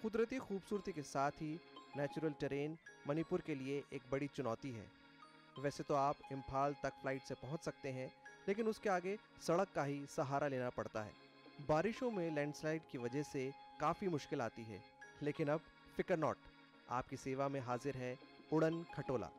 कुदरती खूबसूरती के साथ ही नेचुरल टेरेन मणिपुर के लिए एक बड़ी चुनौती है। वैसे तो आप इम्फाल तक फ्लाइट से पहुंच सकते हैं, लेकिन उसके आगे सड़क का ही सहारा लेना पड़ता है। बारिशों में लैंडस्लाइड की वजह से काफ़ी मुश्किल आती है, लेकिन अब फिकर नॉट, आपकी सेवा में हाजिर है उड़न खटोला।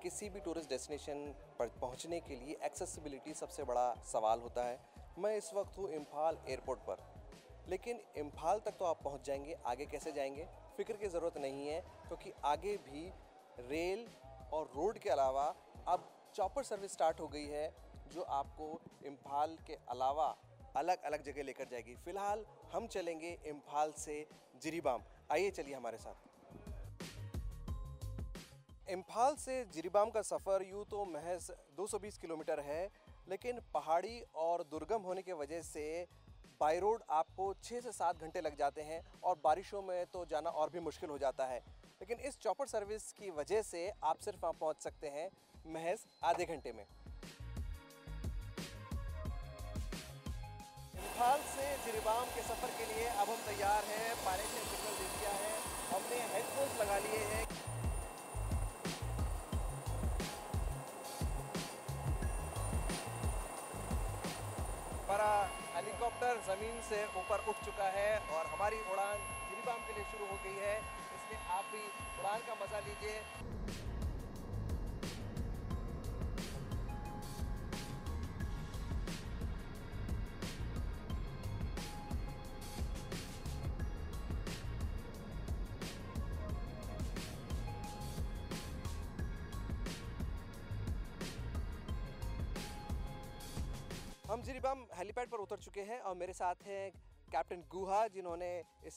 किसी भी टूरिस्ट डेस्टिनेशन पर पहुंचने के लिए एक्सेसिबिलिटी सबसे बड़ा सवाल होता है। मैं इस वक्त हूँ इम्फाल एयरपोर्ट पर, लेकिन इम्फाल तक तो आप पहुंच जाएंगे, आगे कैसे जाएंगे फिक्र की ज़रूरत नहीं है, क्योंकि आगे भी रेल और रोड के अलावा अब चॉपर सर्विस स्टार्ट हो गई है, जो आपको इम्फाल के अलावा अलग अलग जगह लेकर जाएगी। फ़िलहाल हम चलेंगे इम्फाल से जिरीबाम। आइए चलिए हमारे साथ। इम्फाल से जिरीबाम का सफ़र यूँ तो महज 220 किलोमीटर है, लेकिन पहाड़ी और दुर्गम होने की वजह से बाई रोड आपको 6 से 7 घंटे लग जाते हैं, और बारिशों में तो जाना और भी मुश्किल हो जाता है। लेकिन इस चॉपर सर्विस की वजह से आप सिर्फ वहाँ पहुँच सकते हैं महज आधे घंटे में। इम्फाल से जिरीबाम के सफ़र के लिए अब हम तैयार हैं। पायलट ने सिग्नल दे दिया है, हमने हेडफोन्स लगा लिए हैं। हमारा हेलीकॉप्टर ज़मीन से ऊपर उठ चुका है और हमारी उड़ान जिरीबाम के लिए शुरू हो गई है, इसलिए आप भी उड़ान का मज़ा लीजिए। हम जिरीबाम हेलीपैड पर उतर चुके हैं और मेरे साथ हैं कैप्टन गुहा, जिन्होंने इस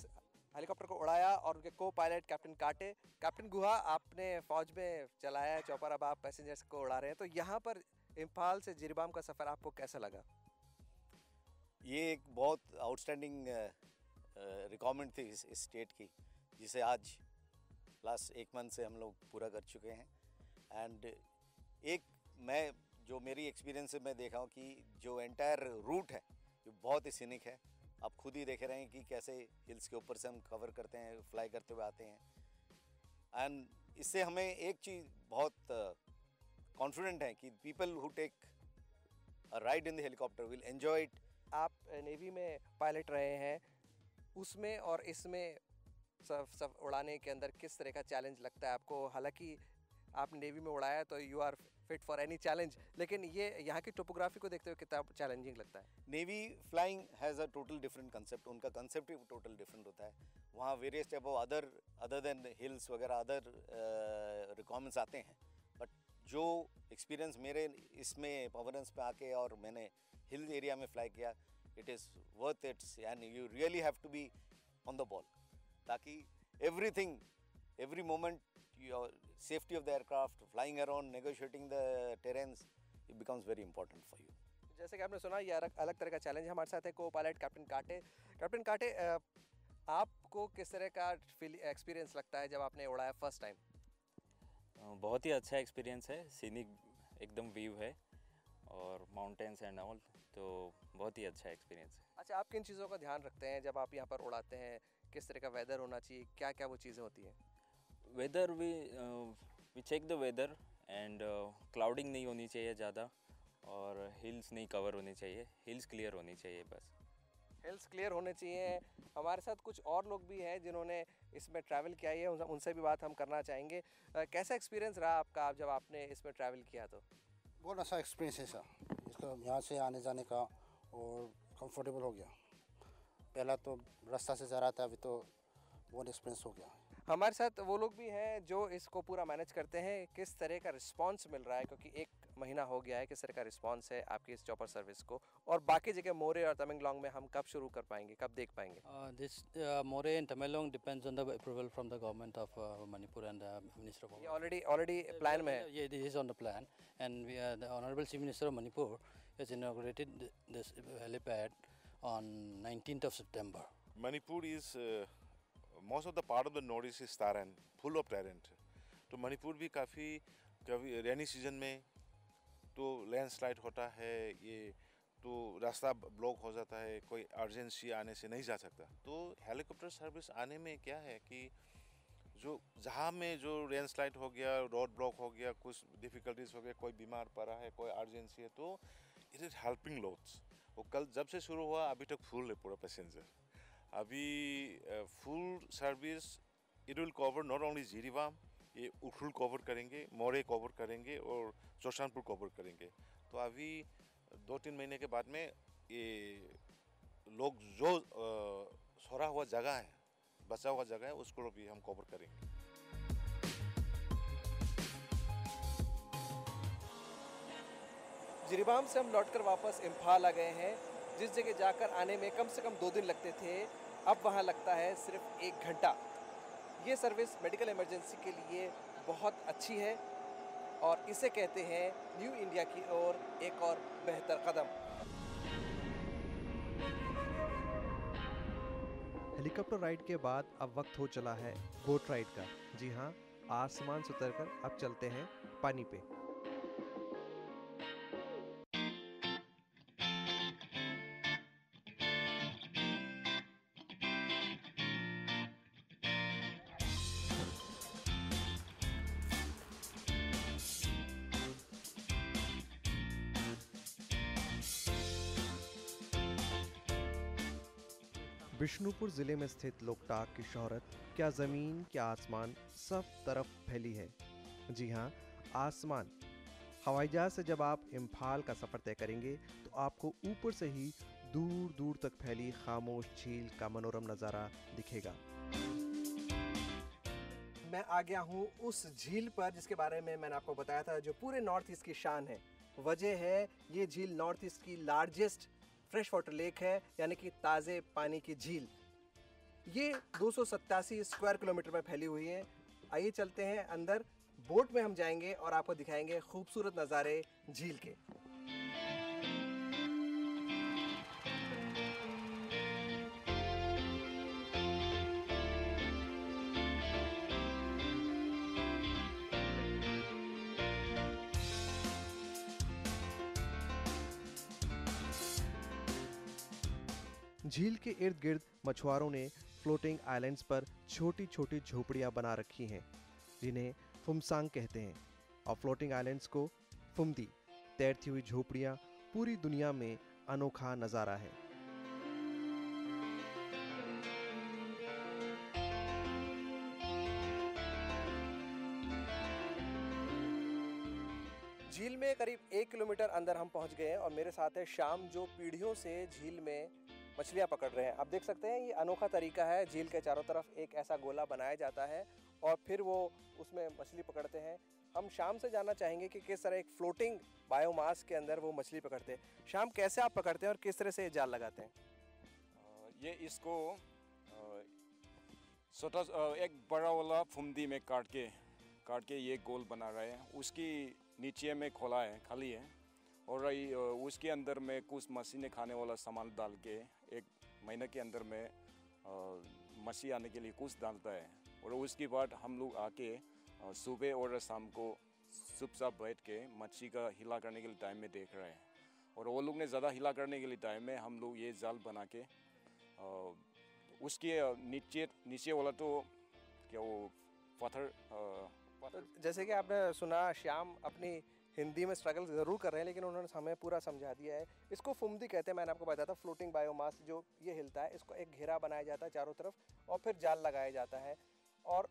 हेलीकॉप्टर को उड़ाया, और उनके को पायलट कैप्टन काटे। कैप्टन गुहा, आपने फ़ौज में चलाया है चॉपर, अब आप पैसेंजर्स को उड़ा रहे हैं, तो यहाँ पर इम्फाल से जिरीबाम का सफ़र आपको कैसा लगा? ये एक बहुत आउटस्टैंडिंग रिक्वायरमेंट थी इस स्टेट की, जिसे आज लास्ट 1 मंथ से हम लोग पूरा कर चुके हैं। एंड एक मैं जो मेरी एक्सपीरियंस से मैं देखा हूँ कि जो एंटायर रूट है ये बहुत ही सीनिक है। आप खुद ही देख रहे हैं कि कैसे हिल्स के ऊपर से हम कवर करते हैं, फ्लाई करते हुए आते हैं। एंड इससे हमें एक चीज़ बहुत कॉन्फिडेंट है कि people who take a ride in the helicopter will enjoy it. आप नेवी में पायलट रहे हैं, उसमें और इसमें सब उड़ाने के अंदर किस तरह का चैलेंज लगता है आपको? हालांकि आपने नेवी में उड़ाया तो you are fit for any challenge, लेकिन ये यहाँ की टोपोग्राफी को देखते हुए कितना चैलेंजिंग लगता है? Navy flying has a total different concept. उनका कंसेप्ट ही टोटल डिफरेंट होता है। वहाँ various type of other than hills वगैरह अदर रिक्वायरमेंट्स आते हैं। बट जो एक्सपीरियंस मेरे इसमें पॉवरेंस पे आके और मैंने हिल एरिया में फ्लाई किया, it is worth it's. And you really have to be on the ball, ताकि everything every moment your safety of the aircraft, flying around, negotiating the terrains, it becomes very important for you. जैसे कि आपने सुना, ये अलग तरह का challenge है। हमारे साथ है को पायलट कैप्टन काटे। कैप्टन काटे, आपको किस तरह का एक्सपीरियंस लगता है जब आपने उड़ाया फर्स्ट टाइम? बहुत ही अच्छा एक्सपीरियंस है। सीनिक एकदम व्यू है और माउंटेन्स एंड ऑल, तो बहुत ही अच्छा एक्सपीरियंस है। अच्छा, आप किन चीज़ों का ध्यान रखते हैं जब आप यहाँ पर उड़ाते हैं? किस तरह का वेदर होना चाहिए, क्या क्या वो चीज़ें होती हैं? Weather we check the weather and clouding नहीं होनी चाहिए ज़्यादा, और हिल्स नहीं कवर होनी चाहिए, हिल्स क्लियर होनी चाहिए बस। हिल्स क्लियर होने चाहिए। हमारे साथ कुछ और लोग भी हैं जिन्होंने इसमें ट्रैवल किया है, उनसे भी बात हम करना चाहेंगे। कैसा एक्सपीरियंस रहा आपका जब आपने इसमें ट्रैवल किया? तो बहुत अच्छा एक्सपीरियंस है सर, इसका यहाँ से आने जाने का, और कंफर्टेबल हो गया। पहला तो रास्ता से जा रहा था, अभी तो बहुत एक्सपीरियंस हो गया। हमारे साथ वो लोग भी हैं जो इसको पूरा मैनेज करते हैं। किस तरह का रिस्पांस मिल रहा है, क्योंकि 1 महीना हो गया है, किस तरह का रिस्पांस है आपकी इस चॉपर सर्विस को? और बाकी जगह मोरे और तमेंगलोंग में हम कब शुरू कर पाएंगे, कब देख पाएंगे? This More and Tamenglong depends on the approval from the government of Manipur and the Minister of ये ऑलरेडी प्लान में है? Yeah, this is on the plan, and the Honorable Chief Minister of Manipur has inaugurated this helipad on 19th of September. Manipur is most of the part of the northeast is terrain, full of terrain. तो मणिपुर भी काफ़ी कभी rainy season में तो landslide होता है, ये तो रास्ता ब्लॉक हो जाता है, कोई अर्जेंसी आने से नहीं जा सकता। तो हेलीकॉप्टर सर्विस आने में क्या है कि जो जहाँ में जो लैंडस्लाइड हो गया, रोड ब्लॉक हो गया, कुछ डिफ़िकल्टीज हो गया, कोई बीमार पड़ा है, कोई अर्जेंसी है, तो इट इज़ हेल्पिंग लोड्स। वो कल जब से शुरू हुआ अभी तक फुल है पूरा पैसेंजर। अभी full service it will cover not only Jiribam, ये उखरुल कवर करेंगे, मोरे कवर करेंगे और चौसानपुर कवर करेंगे। तो अभी 2-3 महीने के बाद में ये लोग जो छोड़ा हुआ जगह है, बचा हुआ जगह है, उसको भी हम कवर करेंगे। जिरीबाम से हम लौटकर वापस इम्फाल आ गए हैं। जिस जगह जाकर आने में कम से कम 2 दिन लगते थे, अब वहाँ लगता है सिर्फ 1 घंटा। ये सर्विस मेडिकल इमरजेंसी के लिए बहुत अच्छी है और इसे कहते हैं न्यू इंडिया की ओर एक और बेहतर कदम। हेलीकॉप्टर राइड के बाद अब वक्त हो चला है बोट राइड का। जी हाँ, आसमान से उतरकर अब चलते हैं पानी पे। बिष्णुपुर ज़िले में स्थित लोकटाक की शोहरत क्या ज़मीन क्या आसमान सब तरफ फैली है। जी हाँ, आसमान। हवाई जहाज़ से जब आप इम्फाल का सफ़र तय करेंगे तो आपको ऊपर से ही दूर दूर तक फैली खामोश झील का मनोरम नज़ारा दिखेगा। मैं आ गया हूँ उस झील पर जिसके बारे में मैंने आपको बताया था, जो पूरे नॉर्थ ईस्ट की शान है। वजह है ये झील नॉर्थ ईस्ट की लार्जेस्ट फ्रेश वाटर लेक है, यानी कि ताज़े पानी की झील। ये 287 स्क्वायर किलोमीटर में फैली हुई है। आइए चलते हैं अंदर, बोट में हम जाएंगे और आपको दिखाएंगे खूबसूरत नज़ारे झील के। झील के इर्द गिर्द मछुआरों ने फ्लोटिंग आइलैंड्स पर छोटी छोटी झोपड़ियां बना रखी हैं, जिन्हें फुमसांग कहते हैं, और फ्लोटिंग आइलैंड्स को फुमदी, तैरती हुई झोपड़ियां पूरी दुनिया में अनोखा नज़ारा है। झील में करीब 1 किलोमीटर अंदर हम पहुंच गए हैं और मेरे साथ है श्याम, जो पीढ़ियों से झील में मछलियां पकड़ रहे हैं। आप देख सकते हैं ये अनोखा तरीका है। झील के चारों तरफ एक ऐसा गोला बनाया जाता है और फिर वो उसमें मछली पकड़ते हैं। हम श्याम से जानना चाहेंगे कि किस तरह एक फ्लोटिंग बायोमास के अंदर वो मछली पकड़ते हैं। श्याम, कैसे आप पकड़ते हैं और किस तरह से जाल लगाते हैं? ये इसको छोटा एक बड़ा वाला फुमदी में काट के ये गोल बना रहे हैं। उसकी नीचे में खोला है, खाली है, और उसके अंदर में कुछ मछली खाने वाला सामान डाल के 1 महीने के अंदर में मछली आने के लिए कुछ डालता है। और उसके बाद हम लोग आके सुबह और शाम को चुपचाप बैठ के मच्छी का हिला करने के लिए टाइम में देख रहे हैं। और वो लोग ने ज़्यादा हिला करने के लिए टाइम में हम लोग ये जाल बना के उसके नीचे वाला तो क्या वो पत्थर तो जैसे कि आपने सुना, श्याम अपनी हिंदी में स्ट्रगल ज़रूर कर रहे हैं, लेकिन उन्होंने हमें पूरा समझा दिया है। इसको फुमदी कहते हैं। मैंने आपको बताया था फ्लोटिंग बायोमास जो ये हिलता है, इसको एक घेरा बनाया जाता है चारों तरफ और फिर जाल लगाया जाता है और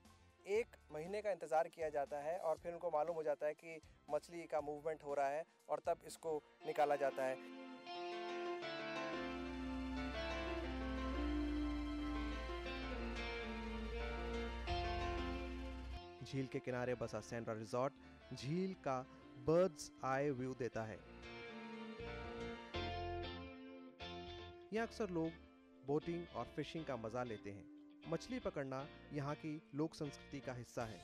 1 महीने का इंतज़ार किया जाता है और फिर उनको मालूम हो जाता है कि मछली का मूवमेंट हो रहा है और तब इसको निकाला जाता है। झील के किनारे बसा सेंड्रा रिजॉर्ट झील का बर्ड्स आई व्यू देता है। यहाँ अक्सर लोग बोटिंग और फिशिंग का मजा लेते हैं। मछली पकड़ना यहाँ की लोक संस्कृति का हिस्सा है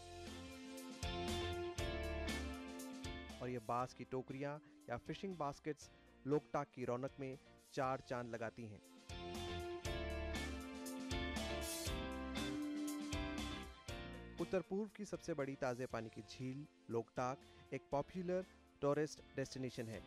और ये बांस की टोकरियां या फिशिंग बास्केट्स लोकटाक की रौनक में 4 चांद लगाती हैं। उत्तर पूर्व की सबसे बड़ी ताज़े पानी की झील लोकटाक एक पॉपुलर टूरिस्ट डेस्टिनेशन है।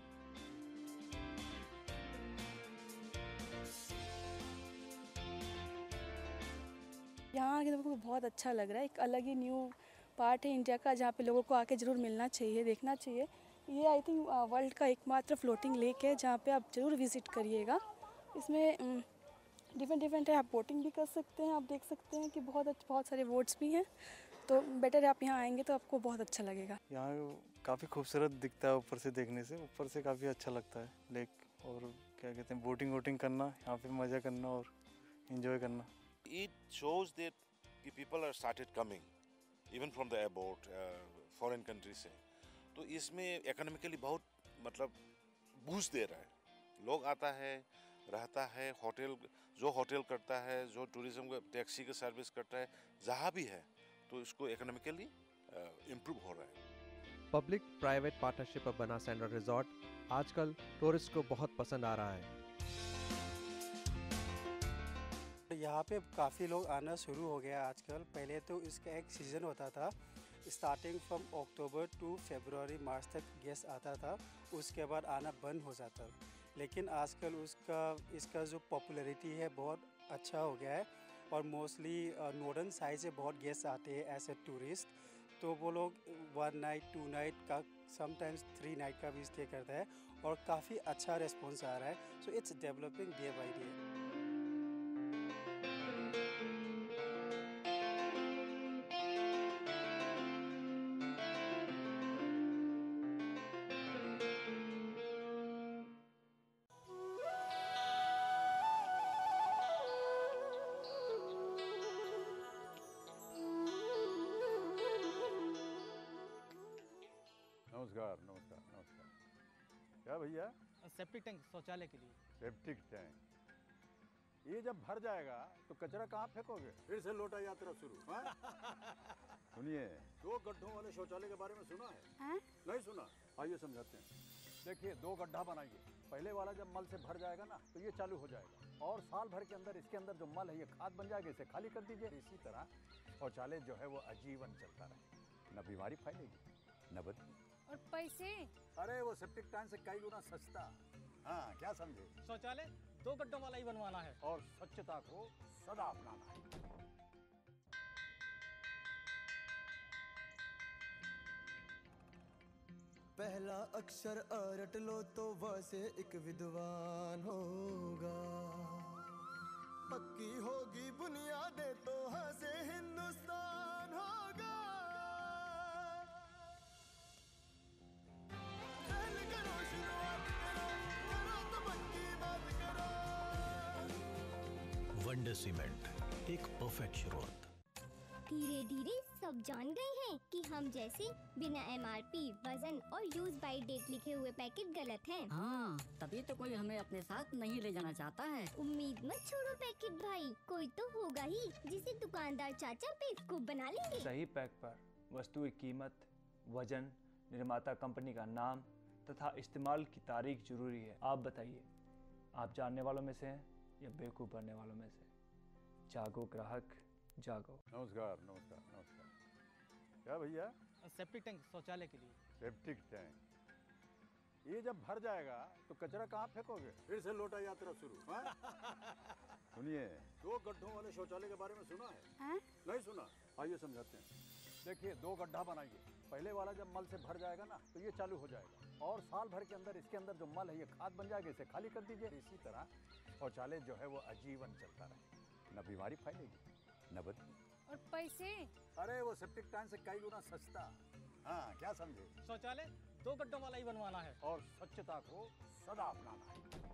यहाँ आके तो मेरे को बहुत अच्छा लग रहा है। एक अलग ही न्यू पार्ट है इंडिया का, जहाँ पे लोगों को आके ज़रूर मिलना चाहिए, देखना चाहिए। ये आई थिंक वर्ल्ड का एकमात्र फ्लोटिंग लेक है जहाँ पे आप ज़रूर विज़िट करिएगा। इसमें डिफरेंट है, आप बोटिंग भी कर सकते हैं। आप देख सकते हैं कि बहुत सारे बोट्स भी हैं, तो बेटर है आप यहाँ आएंगे तो आपको बहुत अच्छा लगेगा। यहाँ काफ़ी खूबसूरत दिखता है ऊपर से देखने से, ऊपर से काफ़ी अच्छा लगता है लेक। और क्या कहते हैं, बोटिंग करना, यहाँ पे मज़ा करना और इन्जॉय करना। It shows that the people are started coming even from the abroad, foreign countries से। तो इसमें इकोनॉमिकली बहुत मतलब बूस्ट दे रहा है। लोग आता है, रहता है, होटल करता है, जो टूरिज्म का टैक्सी का सर्विस करता है, जहाँ भी है तो इसको इकोनॉमिकली इम्प्रूव हो रहा है। पब्लिक प्राइवेट पार्टनरशिप पर बना सैंडल रिजॉर्ट आजकल टूरिस्ट को बहुत पसंद आ रहा है। यहाँ पे काफ़ी लोग आना शुरू हो गया आजकल। पहले तो इसका एक सीज़न होता था, स्टार्टिंग फ्रॉम अक्टूबर टू फरवरी मार्च तक गेस्ट आता था, उसके बाद आना बंद हो जाता। लेकिन आजकल इसका जो पॉपुलैरिटी है बहुत अच्छा हो गया है और मोस्टली नॉर्दर्न साइड से बहुत गेस्ट आते हैं एज ए टूरिस्ट। तो वो लोग 1 नाइट 2 नाइट का, समटाइम्स 3 नाइट का भी स्टे करता है और काफ़ी अच्छा रिस्पॉन्स आ रहा है। So it's developing day by day. नमस्कार। क्या भैया? सेप्टिक टैंक शौचालय के लिए। सेप्टिक टैंक, ये जब भर जाएगा तो कचरा कहाँ फेंकोगे? फिर से लौटा यात्रा शुरू। सुनिए, 2 गड्ढों वाले शौचालय के बारे में सुना है? नहीं सुना? आइए समझाते हैं। देखिए, 2 गड्ढा बनाइए। पहले वाला जब मल से भर जाएगा ना तो ये चालू हो जाएगा और साल भर के अंदर इसके अंदर जो मल है ये खाद बन जाएगा, इसे खाली कर दीजिए। इसी तरह शौचालय जो है वो आजीवन चलता रहे, न बीमारी फैलेगी न बदबू। और पैसे? अरे वो सेप्टिक टैंक से कई गुना सस्ता। हाँ, क्या समझे? शौचालय 2 गड्ढों वाला ही बनवाना है और स्वच्छता को सदा अपनाना है। पहला अक्षर अ रट लो तो व से एक विद्वान होगा, पक्की होगी बुनियादें तो ह से हिंदुस्तान होगा। पहले करो शुरुआत करो तो पक्की बात करो। वंडर सीमेंट, एक परफेक्ट शुरुआत। धीरे धीरे सब जान गए हैं कि हम जैसे बिना MRP, वजन और यूज बाय डेट लिखे हुए पैकेट गलत हैं। हाँ, तभी तो कोई हमें अपने साथ नहीं ले जाना चाहता है। उम्मीद मत छोड़ो पैकेट भाई, कोई तो होगा ही जिसे दुकानदार चाचा बेवकूफ बना लेंगे। सही पैक पर वस्तु की कीमत, वजन, निर्माता कंपनी का नाम तथा इस्तेमाल की तारीख जरूरी है। आप बताइए, आप जानने वालों में से हैं या बेवकूफ़ बनने वालों में से? जागो ग्राहक जागो। नमस्कार। क्या भैया? सेप्टिक टैंक शौचालय के लिए। सेप्टिक टैंक, ये जब भर जाएगा तो कचरा कहाँ फेंकोगे? फिर से लौटा यात्रा शुरू। सुनिए, 2 गड्ढों वाले शौचालय के बारे में सुना है? नहीं सुना? आइए समझाते हैं। देखिए, 2 गड्ढा बनाइए। पहले वाला जब मल से भर जाएगा ना तो ये चालू हो जाएगा और साल भर के अंदर इसके अंदर जो मल है ये खाद बन जाएगा, इसे खाली कर दीजिए। इसी तरह शौचालय जो है वो आजीवन चलता रहे, न बीमारी फैलेगी न बदबू। और पैसे? अरे वो सेप्टिक टैंक से कई गुना सस्ता। हाँ, क्या समझे? शौचालय 2 गड्ढों वाला ही बनवाना है और स्वच्छता को सदा अपनाना है।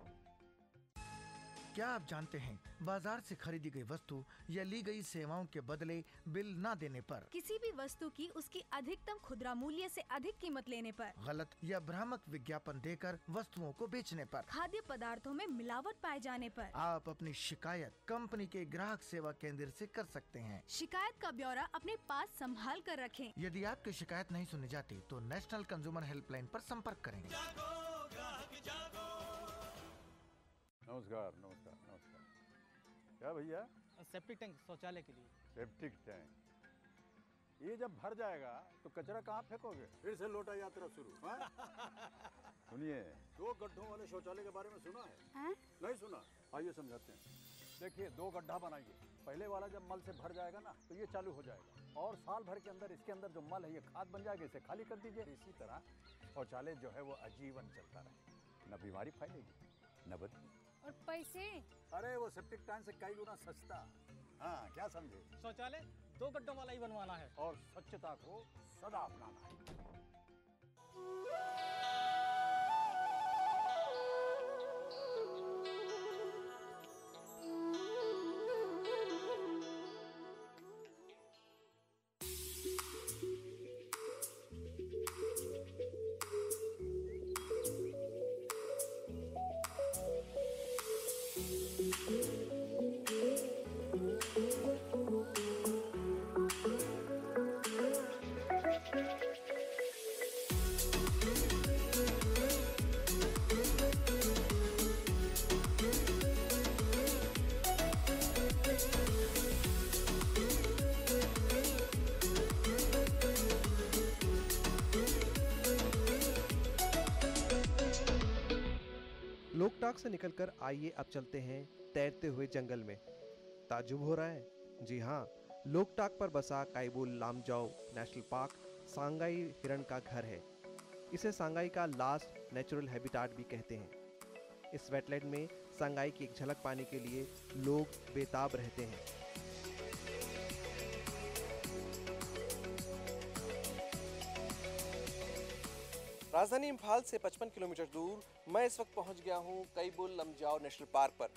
क्या आप जानते हैं, बाजार से खरीदी गई वस्तु या ली गई सेवाओं के बदले बिल न देने पर, किसी भी वस्तु की उसकी अधिकतम खुदरा मूल्य से अधिक कीमत लेने पर, गलत या भ्रामक विज्ञापन देकर वस्तुओं को बेचने पर, खाद्य पदार्थों में मिलावट पाए जाने पर, आप अपनी शिकायत कंपनी के ग्राहक सेवा केंद्र से कर सकते हैं। शिकायत का ब्यौरा अपने पास संभाल कर रखें। यदि आपकी शिकायत नहीं सुनी जाती तो नेशनल कंज्यूमर हेल्पलाइन पर संपर्क करें। नमस्कार। क्या भैया? सेप्टिक टैंक शौचालय के लिए। सेप्टिक टैंक, ये जब भर जाएगा तो कचरा कहाँ फेंकोगे? फिर से लौटा यात्रा शुरू। सुनिए, 2 गड्ढों वाले शौचालय के बारे में सुना है? नहीं सुना? आइए समझाते हैं। देखिए, 2 गड्ढा बनाइए। पहले वाला जब मल से भर जाएगा ना तो ये चालू हो जाएगा और साल भर के अंदर इसके अंदर जो मल है ये खाद बन जाएगा, इसे खाली कर दीजिए। इसी तरह शौचालय जो है वो आजीवन चलता रहे, न बीमारी फैलेगी न बदबू। और पैसे? अरे वो सेप्टिक टैंक से कई गुना सस्ता। हाँ, क्या समझे? शौचालय 2 गड्ढों वाला ही बनवाना है और स्वच्छता को सदा अपनाना है। लोकटाक से निकलकर आइए अब चलते हैं तैरते हुए जंगल में। ताज्जुब हो रहा है? जी हाँ, लोकटाक पर बसा कायबुल लामजाओ नेशनल पार्क सांगाई हिरण का घर है। इसे सांगाई का लास्ट नेचुरल हैबिटाट भी कहते हैं। इस वेटलैंड में सांगाई की एक झलक पाने के लिए लोग बेताब रहते हैं। राजधानी इम्फाल से 55 किलोमीटर दूर मैं इस वक्त पहुंच गया हूं कायबुल लमजाओ नेशनल पार्क पर।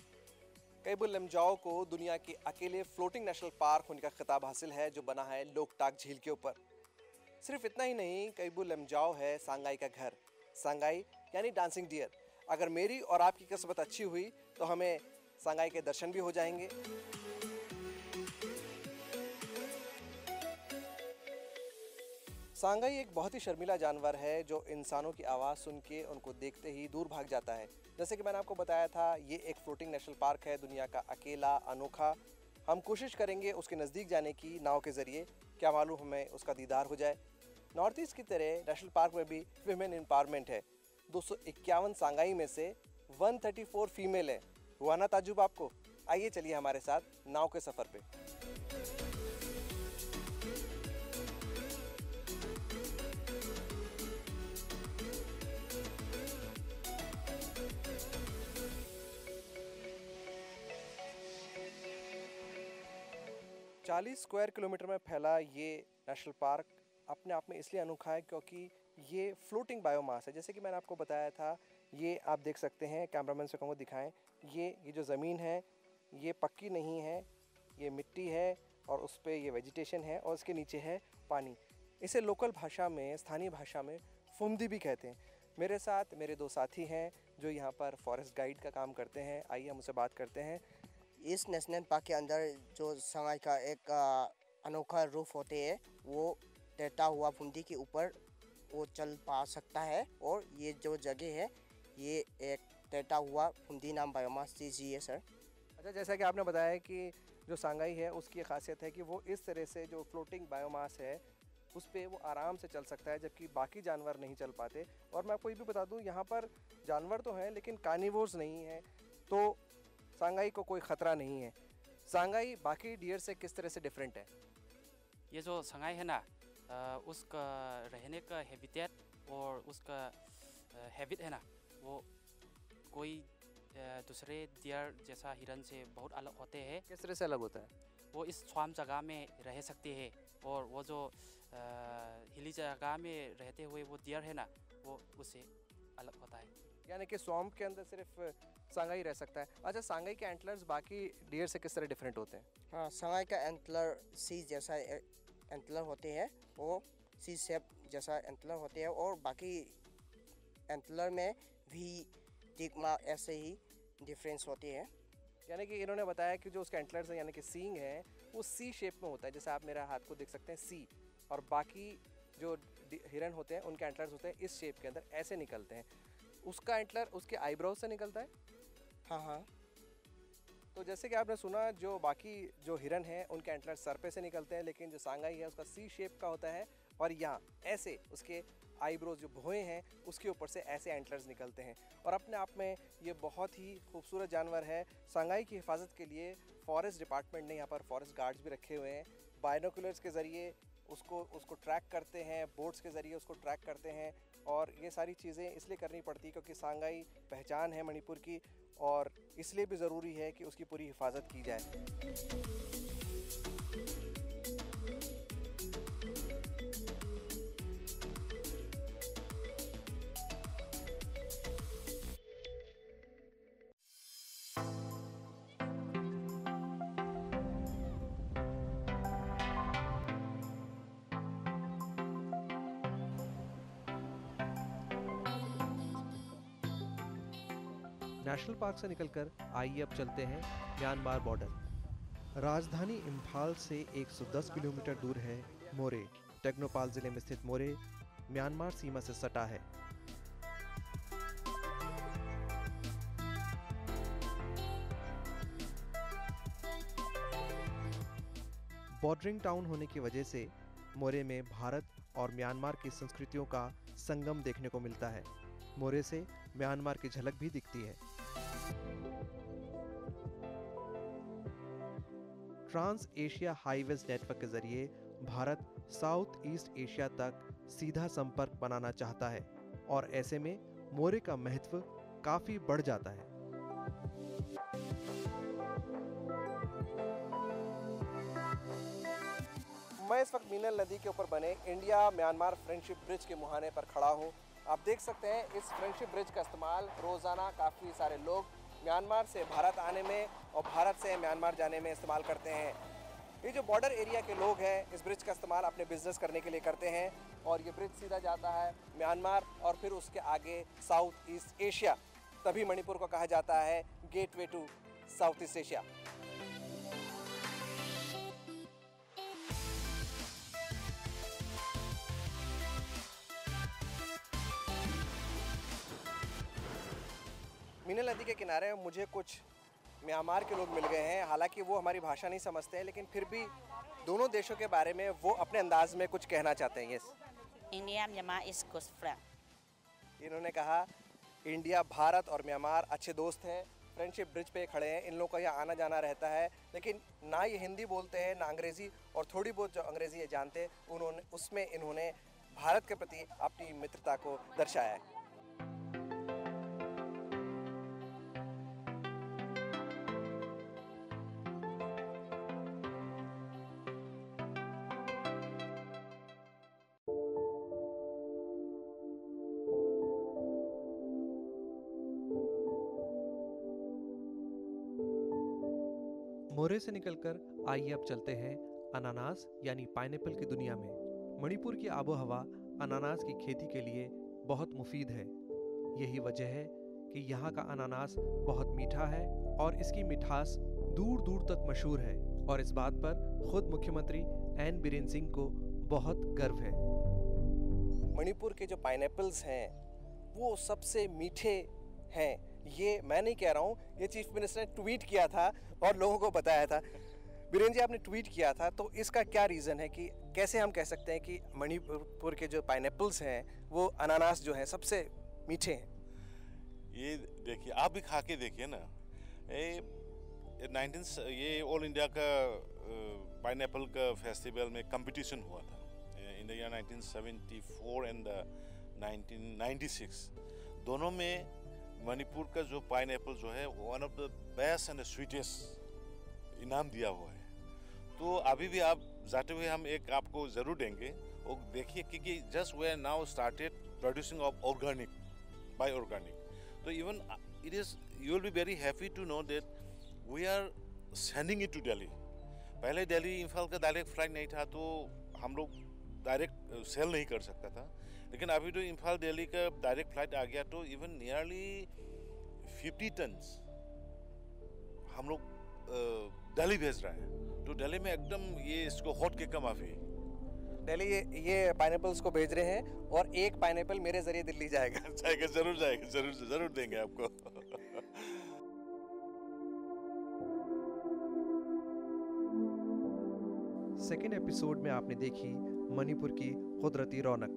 कायबुल लमजाओ को दुनिया के अकेले फ्लोटिंग नेशनल पार्क होने का खिताब हासिल है, जो बना है लोकटाक झील के ऊपर। सिर्फ इतना ही नहीं, कायबुल लमजाओ है सांगाई का घर। सांगाई यानी डांसिंग डियर। अगर मेरी और आपकी किस्मत अच्छी हुई तो हमें सांगाई के दर्शन भी हो जाएंगे। सांगाई एक बहुत ही शर्मीला जानवर है जो इंसानों की आवाज़ सुन के उनको देखते ही दूर भाग जाता है। जैसे कि मैंने आपको बताया था, ये एक फ्लोटिंग नेशनल पार्क है, दुनिया का अकेला, अनोखा। हम कोशिश करेंगे उसके नज़दीक जाने की नाव के ज़रिए, क्या मालूम हमें उसका दीदार हो जाए। नॉर्थ ईस्ट की तरह नेशनल पार्क में भी विमेन एम्पावरमेंट है। 251 सांगाई में से 134 फीमेल है। हुआ ना ताजुब आपको? आइए चलिए हमारे साथ नाव के सफ़र पे। चालीस स्क्वायर किलोमीटर में फैला ये नेशनल पार्क अपने आप में इसलिए अनोखा है क्योंकि ये फ्लोटिंग बायोमास है। जैसे कि मैंने आपको बताया था, ये आप देख सकते हैं, कैमरामैन से कहूँगा दिखाएं, ये जो ज़मीन है ये पक्की नहीं है, ये मिट्टी है और उस पर ये वेजिटेशन है और उसके नीचे है पानी। इसे लोकल भाषा में, स्थानीय भाषा में फुमदी भी कहते हैं। मेरे साथ मेरे 2 साथी हैं जो यहाँ पर फॉरेस्ट गाइड का काम करते हैं। आइए हम उनसे बात करते हैं। इस नेशनल पार्क के अंदर जो सांगाई का एक अनोखा रूफ होते हैं, वो तैरता हुआ फुंदी के ऊपर वो चल पा सकता है। और ये जो जगह है ये एक तैरता हुआ फुंदी नाम बायोमास चीज़ है सर। अच्छा, जैसा कि आपने बताया कि जो सांगाई है उसकी खासियत है कि वो इस तरह से जो फ्लोटिंग बायोमास है उस पर वो आराम से चल सकता है, जबकि बाकी जानवर नहीं चल पाते। और मैं आपको ये भी बता दूं, यहाँ पर जानवर तो हैं लेकिन कार्निवोर्स नहीं हैं, तो सांगाई को कोई ख़तरा नहीं है। सांगाई बाकी डियर से किस तरह से डिफरेंट है? ये जो सांगाई है ना, उसका रहने का हैबिटेट और उसका हैबिट है ना, वो कोई दूसरे डियर जैसा हिरन से बहुत अलग होते हैं। किस तरह से अलग होता है? वो इस स्वाम जगह में रह सकते हैं और वो जो हिली जगह में रहते हुए वो डियर है ना, वो उससे अलग होता है। यानी कि स्वैम्प के अंदर सिर्फ सांगाई रह सकता है। अच्छा, सांगाई के एंटलर्स बाकी डियर से किस तरह डिफरेंट होते हैं? हाँ, सांगाई का एंटलर सी जैसा एंटलर होते हैं, वो सी शेप जैसा एंटलर होते हैं। और बाकी एंटलर में भी टिग्मा ऐसे ही डिफरेंस होती है। यानी कि इन्होंने बताया कि जो उसके एंटलर्स हैं यानी कि सींग है वो सी शेप में होता है, जैसे आप मेरा हाथ को देख सकते हैं सी। और बाकी जो हिरन होते हैं उनके एंटलर्स होते हैं इस शेप के अंदर, ऐसे निकलते हैं। उसका एंटलर उसके आईब्रोज से निकलता है। हाँ हाँ। तो जैसे कि आपने सुना, जो बाकी जो हिरन हैं उनके एंटलर्स सर पे से निकलते हैं, लेकिन जो सांगाई है उसका सी शेप का होता है और यहाँ ऐसे उसके आईब्रोज जो भौहें हैं उसके ऊपर से ऐसे एंटलर्स निकलते हैं। और अपने आप में ये बहुत ही खूबसूरत जानवर है। सांगाई की हिफाजत के लिए फॉरेस्ट डिपार्टमेंट ने यहाँ पर फॉरेस्ट गार्ड्स भी रखे हुए हैं। बाइनोकुलर्स के ज़रिए उसको ट्रैक करते हैं, बोट्स के ज़रिए उसको ट्रैक करते हैं। और ये सारी चीज़ें इसलिए करनी पड़ती क्योंकि सांगाई पहचान है मणिपुर की, और इसलिए भी ज़रूरी है कि उसकी पूरी हिफाजत की जाए। नेशनल पार्क से निकलकर आइए अब चलते हैं म्यांमार बॉर्डर। राजधानी इम्फाल से 110 किलोमीटर दूर है मोरे। टेक्नोपाल जिले में स्थित मोरे म्यांमार सीमा से सटा है। बॉर्डरिंग टाउन होने की वजह से मोरे में भारत और म्यांमार की संस्कृतियों का संगम देखने को मिलता है। मोरे से म्यांमार की झलक भी दिखती है। ट्रांस एशिया हाईवेज नेटवर्क के जरिए भारत साउथ ईस्ट एशिया तक सीधा संपर्क बनाना चाहता है और ऐसे में मोरे का महत्व काफी बढ़ जाता है। मैं इस वक्त मीनल नदी के ऊपर बने इंडिया म्यांमार फ्रेंडशिप ब्रिज के मुहाने पर खड़ा हूँ। आप देख सकते हैं इस फ्रेंडशिप ब्रिज का इस्तेमाल रोज़ाना काफ़ी सारे लोग म्यांमार से भारत आने में और भारत से म्यांमार जाने में इस्तेमाल करते हैं। ये जो बॉर्डर एरिया के लोग हैं इस ब्रिज का इस्तेमाल अपने बिजनेस करने के लिए करते हैं और ये ब्रिज सीधा जाता है म्यांमार और फिर उसके आगे साउथ ईस्ट एशिया। तभी मणिपुर को कहा जाता है gateway to South East Asia. मीनल नदी के किनारे मुझे कुछ म्यांमार के लोग मिल गए हैं। हालांकि वो हमारी भाषा नहीं समझते हैं, लेकिन फिर भी दोनों देशों के बारे में वो अपने अंदाज में कुछ कहना चाहते हैं। Yes, India Myanmar is good friend. इन्होंने कहा इंडिया, भारत और म्यांमार अच्छे दोस्त हैं। फ्रेंडशिप ब्रिज पे खड़े हैं। इन लोगों का यहाँ आना जाना रहता है, लेकिन ना ये हिंदी बोलते हैं ना अंग्रेज़ी, और थोड़ी बहुत जो अंग्रेज़ी ये जानते हैं उन्होंने उसमें इन्होंने भारत के प्रति अपनी मित्रता को दर्शाया है। मोरे से निकलकर आइए अब चलते हैं अनानास यानी पाइनएप्पल की दुनिया में। मणिपुर की आबोहवा अनानास की खेती के लिए बहुत मुफीद है। यही वजह है कि यहाँ का अनानास बहुत मीठा है और इसकी मिठास दूर दूर तक मशहूर है, और इस बात पर खुद मुख्यमंत्री एन बीरेन सिंह को बहुत गर्व है। मणिपुर के जो पाइनएप्पल्स हैं वो सबसे मीठे हैं। ये मैं नहीं कह रहा हूँ, ये चीफ मिनिस्टर ने ट्वीट किया था और लोगों को बताया था। बीरेन जी, आपने ट्वीट किया था, तो इसका क्या रीज़न है कि कैसे हम कह सकते हैं कि मणिपुर के जो पाइनएप्पल्स हैं वो अनानास जो हैं सबसे मीठे हैं? ये देखिए, आप भी खा के देखिए ना। ये ऑल इंडिया का पाइनएप्पल का फेस्टिवल में कंपटीशन हुआ था इन द ईयर 1974 एंड 1996। दोनों में मणिपुर का जो पाइनएप्पल जो है one of the best and sweetest इनाम दिया हुआ है। तो अभी भी आप जाते हुए हम एक आपको ज़रूर देंगे, और देखिए क्योंकि just we are now started producing of organic by organic. तो even it is you will be very happy to know that we are sending it to Delhi. पहले दिल्ली इम्फाल का डायरेक्ट फ्लाइट नहीं था, तो हम लोग डायरेक्ट सेल नहीं कर सकता था, लेकिन अभी तो इम्फाल दिल्ली का डायरेक्ट फ्लाइट आ गया, तो इवन नियरली 50 टन्स हम लोग दिल्ली भेज रहे हैं। तो दिल्ली में एकदम ये इसको हॉट केक का माफी दिल्ली ये पाइनएप्पल्स को भेज रहे हैं, और एक पाइनएप्पल मेरे जरिए दिल्ली जाएगा। जरूर जाएगा, जरूर देंगे आपको। सेकेंड एपिसोड में आपने देखी मणिपुर की कुदरती रौनक।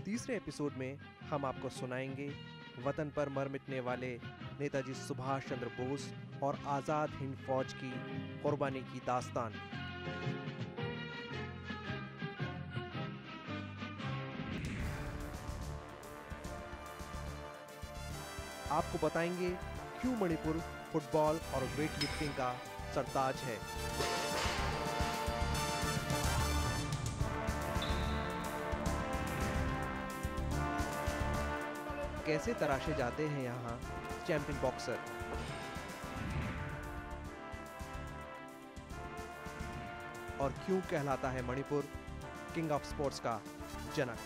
तीसरे एपिसोड में हम आपको सुनाएंगे वतन पर मर मिटने वाले नेताजी सुभाष चंद्र बोस और आज़ाद हिंद फौज की कुर्बानी की दास्तान। आपको बताएंगे क्यों मणिपुर फुटबॉल और वेट लिफ्टिंग का सरताज है। कैसे तराशे जाते हैं यहाँ चैंपियन बॉक्सर। और क्यों कहलाता है मणिपुर किंग ऑफ स्पोर्ट्स का जनक।